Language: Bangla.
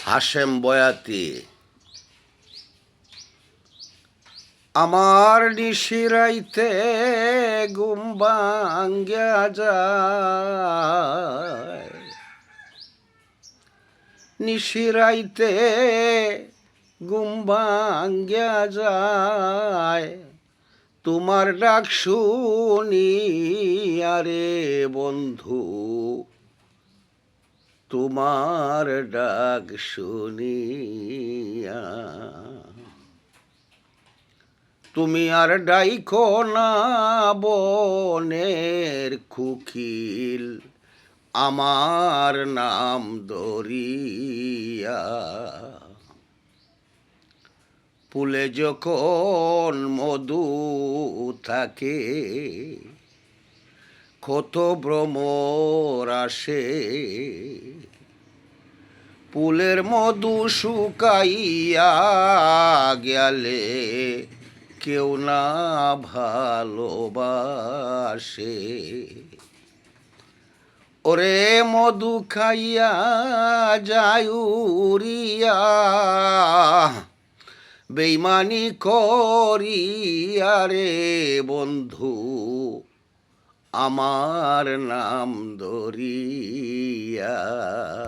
হাশেম বয়াতি। আমার নিশিরাইতে ঘুম ভাঙ্গিয়া যায়, নিশিরাইতে ঘুম ভাঙ্গিয়া যায়, তোমার ডাক শুনিয়া রে বন্ধু, তোমার ডাক শুনিয়া। তুমি আর ডাইকো না বনের কুকিল, আমার নাম ধরিয়া। ফুলে যখন মধু থাকে, কত ভ্রমর আসে, ফুলের মধু শুকাইয়া গেলে কেউ না ভালোবাসে। ওরে মধু খাইয়া যায় উড়িয়া, বেইমানি করিয়া রে বন্ধু, আমার নাম ধরিয়া।